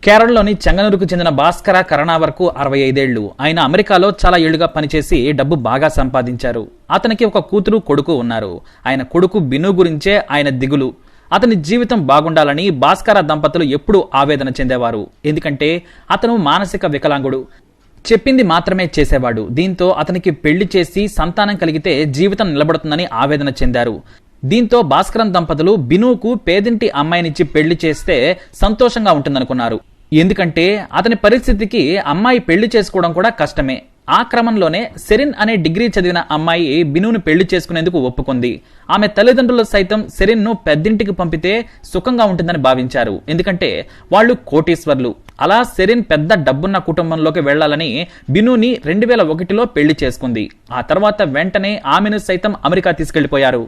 కేరళలోని చెంగనూరుకు చెందిన భాస్కర కరణావర్కు 65 ఏళ్లు. ఆయన అమెరికాలో చాలా ఏళ్లుగా పనిచేసి డబ్బు బాగా సంపాదించారు. అతనికి ఒక కూతురు కొడుకు ఉన్నారు. ఆయన కొడుకు బిను గురించే ఆయన దిగులు. అతని జీవితం బాగుండాలని భాస్కర దంపతులు ఎప్పుడూ ఆవేదన చెందేవారు. ఎందుకంటే అతను మానసిక వికలాంగుడు. చెప్పింది మాత్రమే చేసేవాడు. దీంతో అతనికి పెళ్లి చేసి సంతానం కలిగితే జీవితం నిలబడుతుందని ఆవేదన చెందారు. దీంతో భాస్కరన్ దంపతులు బినుకు పేదింటి అమ్మాయినిచ్చి పెళ్లి చేస్తే సంతోషంగా ఉంటుందనుకున్నారు. ఎందుకంటే అతని పరిస్థితికి అమ్మాయి పెళ్లి చేసుకోవడం కూడా కష్టమే. ఆ క్రమంలోనే సెరిన్ అనే డిగ్రీ చదివిన అమ్మాయి బినును పెళ్లి చేసుకునేందుకు ఒప్పుకుంది. ఆమె తల్లిదండ్రులు సైతం సెరిన్ ను పెద్దింటికి పంపితే సుఖంగా ఉంటుందని భావించారు. ఎందుకంటే వాళ్ళు కోటీశ్వర్లు. అలా సెరిన్ పెద్ద డబ్బున్న కుటుంబంలోకి వెళ్లాలని బినుని 2001లో పెళ్లి చేసుకుంది. ఆ తర్వాత వెంటనే ఆమెను సైతం అమెరికా తీసుకెళ్లిపోయారు.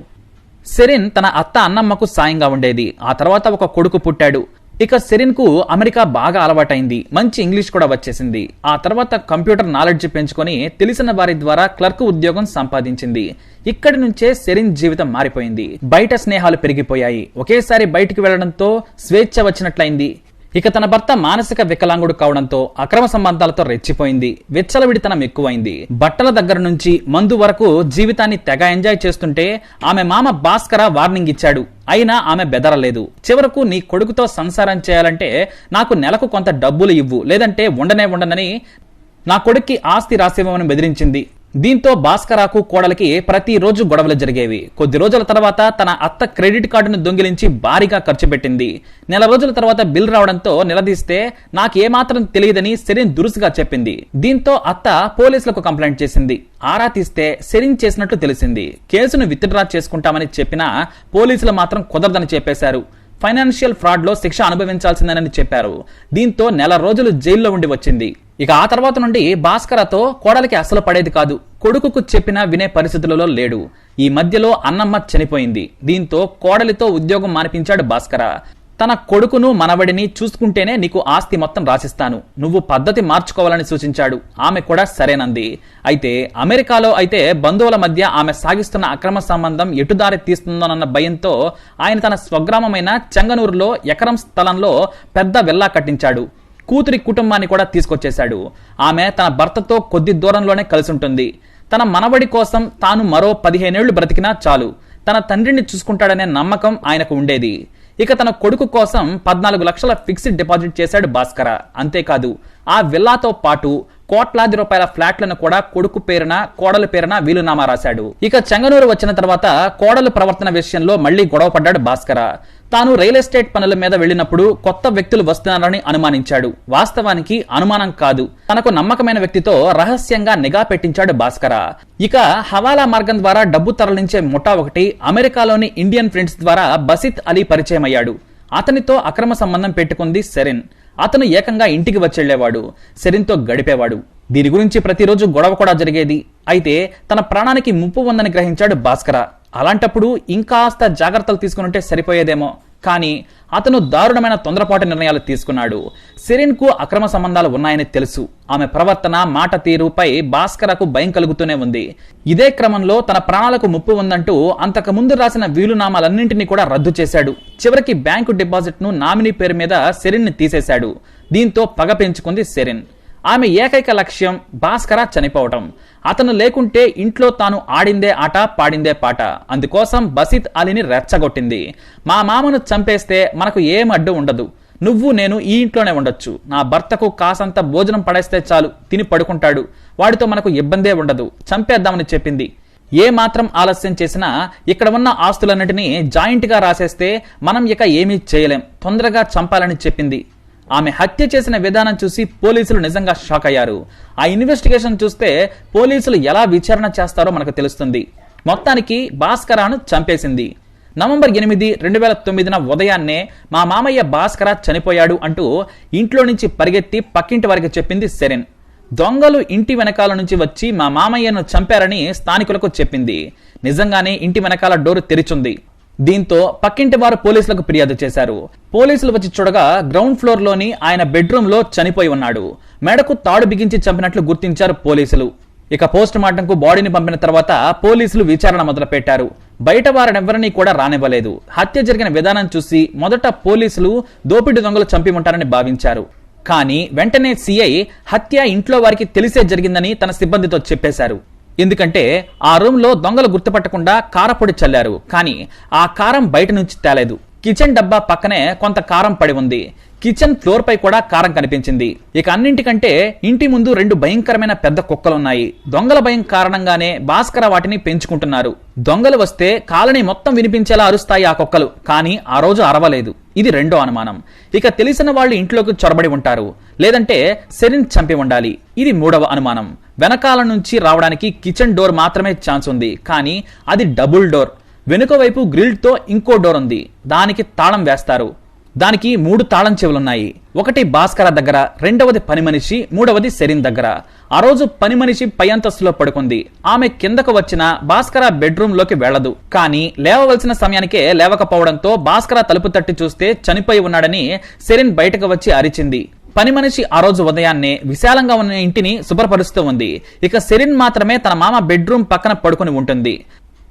సెరిన్ తన అత్త అన్నమ్మకు సాయంగా ఉండేది. ఆ తర్వాత ఒక కొడుకు పుట్టాడు. ఇక సెరిన్ కు అమెరికా బాగా అలవాటైంది. మంచి ఇంగ్లీష్ కూడా వచ్చేసింది. ఆ తర్వాత కంప్యూటర్ నాలెడ్జ్ పెంచుకొని తెలిసిన వారి ద్వారా క్లర్క్ ఉద్యోగం సంపాదించింది. ఇక్కడి నుంచే సెరిన్ జీవితం మారిపోయింది. బయట స్నేహాలు పెరిగిపోయాయి. ఒకేసారి బయటికి వెళ్లడంతో స్వేచ్ఛ వచ్చినట్లయింది. ఇక తన భర్త మానసిక వికలాంగుడు కావడంతో అక్రమ సంబంధాలతో రెచ్చిపోయింది. విచ్చలవిడితనం ఎక్కువైంది. బట్టల దగ్గర నుంచి మందు వరకు జీవితాన్ని తెగ ఎంజాయ్ చేస్తుంటే ఆమె మామ భాస్కర వార్నింగ్ ఇచ్చాడు. అయినా ఆమె బెదరలేదు. చివరకు నీ కొడుకుతో సంసారం చేయాలంటే నాకు నెలకు కొంత డబ్బులు ఇవ్వు, లేదంటే ఉండనని నా కొడుక్కి ఆస్తి రాసివ్వమని బెదిరించింది. దీంతో భాస్కరకు కోడలికి ప్రతిరోజు గొడవలు జరిగేవి. కొద్ది రోజుల తర్వాత తన అత్త క్రెడిట్ కార్డును దొంగిలించి భారీగా ఖర్చు పెట్టింది. నెల రోజుల తర్వాత బిల్ రావడంతో నిలదీస్తే నాకేమాత్రం తెలియదని సెరిన్ దురుసుగా చెప్పింది. దీంతో అత్త పోలీసులకు కంప్లైంట్ చేసింది. ఆరా తీస్తే సెరిన్ చేసినట్లు తెలిసింది. కేసును విత్డ్రా చేసుకుంటామని చెప్పినా పోలీసులు మాత్రం కుదరదని చెప్పేశారు. ఫైనాన్షియల్ ఫ్రాడ్ లో శిక్ష అనుభవించాల్సిందేనని చెప్పారు. దీంతో నెల రోజులు జైల్లో ఉండి వచ్చింది. ఇక ఆ తర్వాత నుండి భాస్కరతో కోడలికి అసలు పడేది కాదు. కొడుకుకు చెప్పినా వినే పరిస్థితులలో లేడు. ఈ మధ్యలో అన్నమ్మ చనిపోయింది. దీంతో కోడలితో ఉద్యోగం మానిపించాడు భాస్కర. తన కొడుకును మనవడిని చూసుకుంటేనే నీకు ఆస్తి మొత్తం రాసిస్తాను, నువ్వు పద్ధతి మార్చుకోవాలని సూచించాడు. ఆమె కూడా సరేనంది. అయితే అమెరికాలో అయితే బంధువుల మధ్య ఆమె సాగిస్తున్న అక్రమ సంబంధం ఎటుదారి తీస్తుందోనన్న భయంతో ఆయన తన స్వగ్రామమైన చెంగనూరులో ఎకరం స్థలంలో పెద్ద విల్లా కట్టించాడు. కూతురి కుటుంబాన్ని కూడా తీసుకొచ్చేశాడు. ఆమె తన భర్తతో కొద్ది దూరంలోనే కలిసి ఉంటుంది. తన మనవడి కోసం తాను మరో 15 ఏళ్లు బ్రతికినా చాలు, తన తండ్రిని చూసుకుంటాడనే నమ్మకం ఆయనకు ఉండేది. ఇక తన కొడుకు కోసం 14 లక్షల ఫిక్స్డ్ డిపాజిట్ చేశాడు భాస్కర. అంతేకాదు ఆ విల్లాతో పాటు కోట్లాది రూపాయల ఫ్లాట్లను కూడా కొడుకు పేరున కోడలు పేరున వీలునామా రాశాడు. ఇక చెంగనూరు వచ్చిన తర్వాత కోడలు ప్రవర్తన విషయంలో మళ్లీ గొడవ పడ్డాడు భాస్కర. తాను రియల్ ఎస్టేట్ పనుల మీద వెళ్లినప్పుడు కొత్త వ్యక్తులు వస్తున్నారని అనుమానించాడు. వాస్తవానికి అనుమానం కాదు, తనకు నమ్మకమైన వ్యక్తితో రహస్యంగా నిఘా పెట్టించాడు భాస్కర. ఇక హవాలా మార్గం ద్వారా డబ్బు తరలించే ముఠా ఒకటి అమెరికాలోని ఇండియన్ ఫ్రెండ్స్ ద్వారా బసిత్ అలీ పరిచయం అయ్యాడు. అతనితో అక్రమ సంబంధం పెట్టుకుంది సెరిన్. అతను ఏకంగా ఇంటికి వచ్చేళ్లేవాడు. సెరిన్తో గడిపేవాడు. దీని గురించి ప్రతిరోజు గొడవ కూడా జరిగేది. అయితే తన ప్రాణానికి ముప్పు ఉందని గ్రహించాడు భాస్కర. అలాంటప్పుడు ఇంకాస్త జాగ్రత్తలు తీసుకునుంటే సరిపోయేదేమో. కానీ అతను దారుణమైన తొందరపాటు నిర్ణయాలు తీసుకున్నాడు. సెరిన్ కు అక్రమ సంబంధాలు ఉన్నాయని తెలుసు. ఆమె ప్రవర్తన, మాట తీరుపై భాస్కరకు భయం కలుగుతూనే ఉంది. ఇదే క్రమంలో తన ప్రాణాలకు ముప్పు ఉందంటూ అంతకు ముందు రాసిన వీలునామాలన్నింటినీ కూడా రద్దు చేశాడు. చివరికి బ్యాంకు డిపాజిట్ ను నామినీ పేరు మీద సెరిన్ ని తీసేశాడు. దీంతో పగ పెంచుకుంది సెరిన్. ఆమె ఏకైక లక్ష్యం భాస్కర చనిపోవటం. అతను లేకుంటే ఇంట్లో తాను ఆడిందే ఆట, పాడిందే పాట. అందుకోసం బసిత్ అలీని రెచ్చగొట్టింది. మా మామను చంపేస్తే మనకు ఏం అడ్డు ఉండదు, నువ్వు నేను ఈ ఇంట్లోనే ఉండొచ్చు. నా భర్తకు కాసంత భోజనం పడేస్తే చాలు, తిని పడుకుంటాడు. వాడితో మనకు ఇబ్బందే ఉండదు, చంపేద్దామని చెప్పింది. ఏ మాత్రం ఆలస్యం చేసినా ఇక్కడ ఉన్న ఆస్తులన్నింటినీ జాయింట్ గా రాసేస్తే మనం ఇక ఏమీ చేయలేం, తొందరగా చంపాలని చెప్పింది. ఆమె హత్య చేసిన విధానం చూసి పోలీసులు నిజంగా షాక్ అయ్యారు. ఆ ఇన్వెస్టిగేషన్ చూస్తే పోలీసులు ఎలా విచారణ చేస్తారో మనకు తెలుస్తుంది. మొత్తానికి భాస్కరను చంపేసింది. నవంబర్ 8, 2009 ఉదయాన్నే మా మామయ్య భాస్కర చనిపోయాడు అంటూ ఇంట్లో నుంచి పరిగెత్తి పక్కింటి వారికి చెప్పింది సెరిన్. దొంగలు ఇంటి వెనకాల నుంచి వచ్చి మా మామయ్యను చంపారని స్థానికులకు చెప్పింది. నిజంగానే ఇంటి వెనకాల డోరు తెరిచుంది. దీంతో పక్కింటి వారు పోలీసులకు ఫిర్యాదు చేశారు. పోలీసులు వచ్చి చూడగా గ్రౌండ్ ఫ్లోర్ లోని ఆయన బెడ్రూమ్ లో చనిపోయి ఉన్నాడు. మెడకు తాడు బిగించి చంపినట్లు గుర్తించారు పోలీసులు. ఇక పోస్ట్ మార్టం కు బాడీని పంపిన తర్వాత పోలీసులు విచారణ మొదలు పెట్టారు. బయట వారినెవ్వరినీ కూడా రానివ్వలేదు. హత్య జరిగిన విధానం చూసి మొదట పోలీసులు దోపిడీ దొంగలు చంపి ఉంటారని భావించారు. కానీ వెంటనే సిఐ హత్య ఇంట్లో వారికి తెలిసే జరిగిందని తన సిబ్బందితో చెప్పేశారు. ఎందుకంటే ఆ రూమ్ లో దొంగలు గుర్తుపట్టకుండా కారపొడి చల్లారు, కానీ ఆ కారం బయట నుంచి తేలేదు. కిచెన్ డబ్బా పక్కనే కొంత కారం పడి ఉంది. కిచెన్ ఫ్లోర్ పై కూడా కారం కనిపించింది. ఇక అన్నింటికంటే ఇంటి ముందు 2 భయంకరమైన పెద్ద కుక్కలున్నాయి. దొంగల భయం కారణంగానే భాస్కర వాటిని పెంచుకుంటున్నారు. దొంగలు వస్తే కాలనీ మొత్తం వినిపించేలా అరుస్తాయి ఆ కుక్కలు, కానీ ఆ రోజు అరవలేదు. ఇది రెండో అనుమానం. ఇక తెలిసిన వాళ్ళు ఇంట్లోకి చొరబడి ఉంటారు, లేదంటే సెరిన్ చంపి ఉండాలి. ఇది మూడవ అనుమానం. వెనకాల నుంచి రావడానికి కిచెన్ డోర్ మాత్రమే ఛాన్స్ ఉంది, కానీ అది డబుల్ డోర్. వెనుక వైపు గ్రిల్ తో ఇంకో డోర్ ఉంది, దానికి తాళం వేస్తారు. దానికి 3 తాళం చెవులున్నాయి. ఒకటి భాస్కర దగ్గర, రెండవది పని మనిషి, మూడవది సెరిన్ దగ్గర. ఆ రోజు పని మనిషి పై అంతస్తులో పడుకుంది. ఆమె కిందకు వచ్చిన భాస్కర బెడ్రూమ్ లోకి వెళ్లదు. కానీ లేవవలసిన సమయానికే లేవకపోవడంతో భాస్కర తలుపు తట్టి చూస్తే చనిపోయి ఉన్నాడని సెరిన్ బయటకు వచ్చి అరిచింది. పని మనిషి ఆ రోజు ఉదయాన్నే విశాలంగా ఉన్న ఇంటిని శుభ్రపరుస్తూ ఉంది. ఇక సెరిన్ మాత్రమే తన మామ బెడ్రూమ్ పక్కన పడుకుని ఉంటుంది.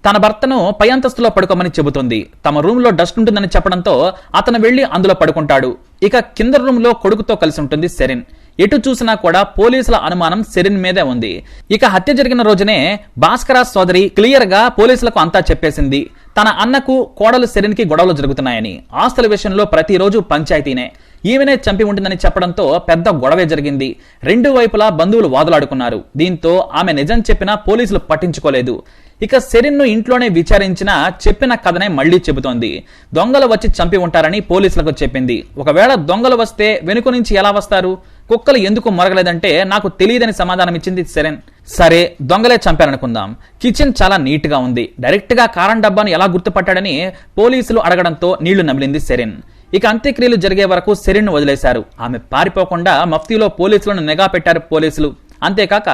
తన భర్తను పై అంతస్తులో పడుకోమని చెబుతుంది. తమ రూమ్ లో డస్ట్ ఉంటుందని చెప్పడంతో అతను వెళ్లి అందులో పడుకుంటాడు. ఇక కింద రూమ్ లో కొడుకుతో కలిసి ఉంటుంది సెరిన్. ఎటు చూసినా కూడా పోలీసుల అనుమానం సెరిన్ మీదే ఉంది. ఇక హత్య జరిగిన రోజునే భాస్కర సోదరి క్లియర్ గా పోలీసులకు అంతా చెప్పేసింది. తన అన్నకు కోడలు సెరిన్ కి గొడవలు జరుగుతున్నాయని, ఆస్తుల విషయంలో ప్రతిరోజు పంచాయతీనే, ఈమెనే చంపి ఉంటుందని చెప్పడంతో పెద్ద గొడవే జరిగింది. 2 వైపులా బంధువులు వాదులాడుకున్నారు. దీంతో ఆమె నిజం చెప్పినా పోలీసులు పట్టించుకోలేదు. ఇక సెరిన్ ను ఇంట్లోనే విచారించినా చెప్పిన కథనే మళ్లీ చెబుతోంది. దొంగలు వచ్చి చంపి ఉంటారని పోలీసులకు చెప్పింది. ఒకవేళ దొంగలు వస్తే వెనుక నుంచి ఎలా వస్తారు? కుక్కలు ఎందుకు మొరగలేదంటే నాకు తెలియదని సమాధానం ఇచ్చింది సెరిన్. సరే, దొంగలే చంపారనుకుందాం. కిచెన్ చాలా నీట్ గా ఉంది. డైరెక్ట్ గా కారం డబ్బాను ఎలా గుర్తుపట్టాడని పోలీసులు అడగడంతో నీళ్లు నమిలింది సెరిన్. ఇక అంత్యక్రియలు జరిగే వరకు సెరిన్ ను వదిలేశారు. ఆమె పారిపోకుండా మఫ్తీలో పోలీసులను నిఘా పెట్టారు పోలీసులు. అంతేకాక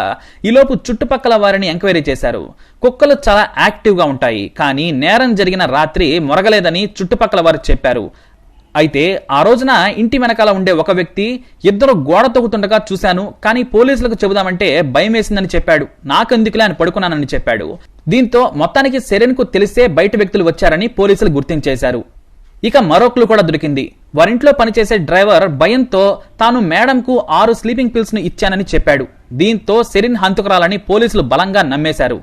ఈలోపు చుట్టుపక్కల వారిని ఎంక్వైరీ చేశారు. కుక్కలు చాలా యాక్టివ్ గా ఉంటాయి, కానీ నేరం జరిగిన రాత్రి మొరగలేదని చుట్టుపక్కల వారు చెప్పారు. అయితే ఆ రోజున ఇంటి వెనకాల ఉండే ఒక వ్యక్తి ఇద్దరు గోడ తొక్కుతుండగా చూశాను, కానీ పోలీసులకు చెబుదామంటే భయం వేసిందని చెప్పాడు. నాకెందుకులే అని పడుకున్నానని చెప్పాడు. దీంతో మొత్తానికి సెరిన్ కు తెలిసే బయట వ్యక్తులు వచ్చారని పోలీసులు గుర్తించేశారు. ఇక మరో క్లూ కూడా దొరికింది. వారింట్లో పనిచేసే డ్రైవర్ భయంతో తాను మేడంకు 6 స్లీపింగ్ పిల్స్ ను ఇచ్చానని చెప్పాడు. దీంతో సెరిన్ హంతకురాలని పోలీసులు బలంగా నమ్మేశారు.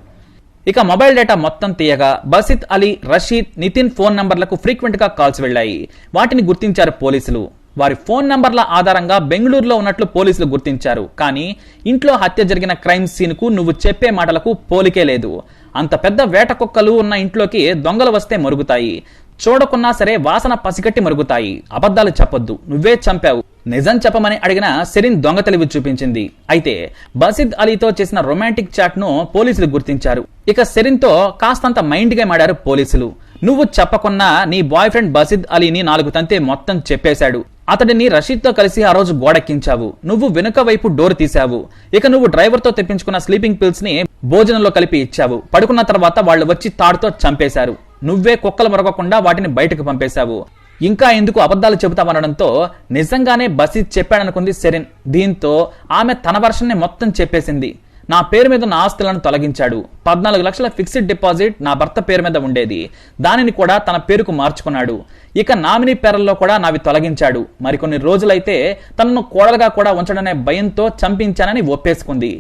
ఇక మొబైల్ డేటా మొత్తం తీయగా బసిత్ అలీ, రషీద్, నితిన్ ఫోన్ నంబర్లకు ఫ్రీక్వెంట్ గా కాల్స్ వెళ్లాయి. వాటిని గుర్తించారు పోలీసులు. వారి ఫోన్ నంబర్ల ఆధారంగా బెంగళూరులో ఉన్నట్లు పోలీసులు గుర్తించారు. కానీ ఇంట్లో హత్య జరిగిన క్రైమ్ సీన్ కు నువ్వు చెప్పే మాటలకు పోలికే లేదు. అంత పెద్ద వేట కుక్కలు ఉన్న ఇంట్లోకి దొంగలు వస్తే మరుగుతాయి. చూడకున్నా సరే వాసన పసిగట్టి మరుగుతాయి. అబద్ధాలు చెప్పొద్దు, నువ్వే చంపావు, నిజం చెప్పమని అడిగిన సెరిన్ దొంగ తెలివి చూపించింది. అయితే బసిద్ అలీతో చేసిన రొమాంటిక్ చాట్ ను పోలీసులు గుర్తించారు. ఇక సెరిన్ తో కాస్తంత మైండ్ గేమ్ ఆడారు పోలీసులు. నువ్వు చెప్పకున్నా నీ బాయ్ ఫ్రెండ్ బసిద్ అలీని 4 తంతే మొత్తం చెప్పేశాడు. అతడిని రషీద్ తో కలిసి ఆ రోజు గోడెక్కించావు. నువ్వు వెనుక వైపు డోర్ తీశావు. ఇక నువ్వు డ్రైవర్ తో తెప్పించుకున్న స్లీపింగ్ పిల్స్ ని భోజనంలో కలిపి ఇచ్చావు. పడుకున్న తర్వాత వాళ్ళు వచ్చి తాడుతో చంపేశారు. నువ్వే కుక్కలు మరగకుండా వాటిని బయటకు పంపేశావు. ఇంకా ఎందుకు అబద్ధాలు చెబుతామనడంతో నిజంగానే బసిద్ చెప్పాడనుకుంది సెరిన్. దీంతో ఆమె తన వర్షన్ని మొత్తం చెప్పేసింది. నా పేరు మీద ఉన్న ఆస్తులను తొలగించాడు. 14 లక్షల ఫిక్స్డ్ డిపాజిట్ నా భర్త పేరు మీద ఉండేది, దానిని కూడా తన పేరుకు మార్చుకున్నాడు. ఇక నామినీ పేర్లలో కూడా నావి తొలగించాడు. మరికొన్ని రోజులైతే తనను కోడలుగా కూడా ఉంచడనే భయంతో చంపించానని ఒప్పేసుకుంది.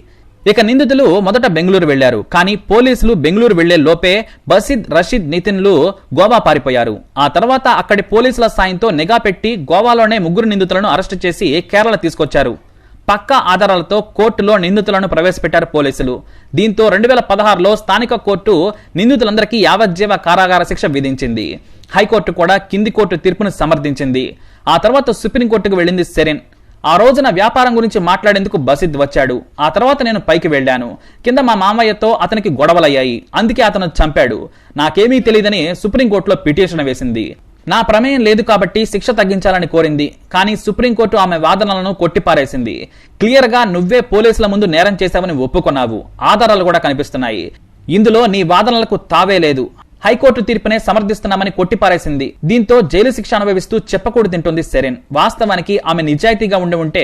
ఇక నిందితులు మొదట బెంగళూరు వెళ్లారు. కానీ పోలీసులు బెంగళూరు వెళ్లే లోపే బసిద్, రషీద్, నితిన్లు గోవా పారిపోయారు. ఆ తర్వాత అక్కడి పోలీసుల సాయంతో నిఘా పెట్టి గోవాలోనే 3 నిందితులను అరెస్టు చేసి కేరళ తీసుకొచ్చారు. పక్కా ఆధారాలతో కోర్టులో నిందితులను ప్రవేశపెట్టారు పోలీసులు. దీంతో 2016లో స్థానిక కోర్టు నిందితులందరికీ యావజ్జీవ కారాగార శిక్ష విధించింది. హైకోర్టు కూడా కింది కోర్టు తీర్పును సమర్థించింది. ఆ తర్వాత సుప్రీంకోర్టుకు వెళ్లింది సెరిన్. ఆ రోజున వ్యాపారం గురించి మాట్లాడేందుకు బసిద్ వచ్చాడు. ఆ తర్వాత నేను పైకి వెళ్లాను. కింద మా మామయ్యతో అతనికి గొడవలయ్యాయి, అందుకే అతను చంపాడు. నాకేమీ తెలియదని సుప్రీంకోర్టులో పిటిషన్ వేసింది. నా ప్రమేయం లేదు కాబట్టి శిక్ష తగ్గించాలని కోరింది. కానీ సుప్రీంకోర్టు ఆమె వాదనలను కొట్టిపారేసింది. క్లియర్ గా నువ్వే పోలీసుల ముందు నేరం చేశావని ఒప్పుకున్నావు. ఆధారాలు కూడా కనిపిస్తున్నాయి. ఇందులో నీ వాదనలకు తావే లేదు. హైకోర్టు తీర్పునే సమర్థిస్తున్నామని కొట్టిపారేసింది. దీంతో జైలు శిక్ష అనుభవిస్తూ చెప్పకూడదు తింటుంది సెరెన్. వాస్తవానికి ఆమె నిజాయితీగా ఉంటే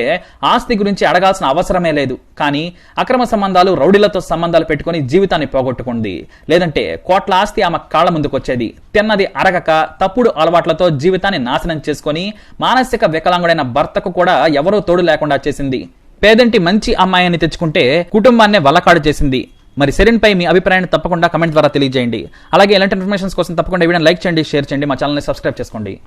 ఆస్తి గురించి అడగాల్సిన అవసరమే లేదు. కానీ అక్రమ సంబంధాలు, రౌడీలతో సంబంధాలు పెట్టుకుని జీవితాన్ని పోగొట్టుకుంది. లేదంటే కోట్ల ఆస్తి ఆమె కాళ్ల ముందుకొచ్చేది. తిన్నది అరగక తప్పుడు అలవాట్లతో జీవితాన్ని నాశనం చేసుకుని మానసిక వికలాంగుడైన భర్తకు కూడా ఎవరూ తోడు లేకుండా చేసింది. పేదంటి మంచి అమ్మాయిని తెచ్చుకుంటే కుటుంబాన్నే వల్లకాడు చేసింది. మరి సెరెన్ పై మీ అభిప్రాయాన్ని తప్పకుండా కమెంట్ ద్వారా తెలియజేయండి. అలాగే ఇలాంటి ఇన్ఫర్మేషన్స్ కోసం తప్పకుండా వీడియోని లైక్ చేయండి, షేర్ చేయండి, మా ఛానల్ని సబ్స్క్రైబ్ చేసుకోండి.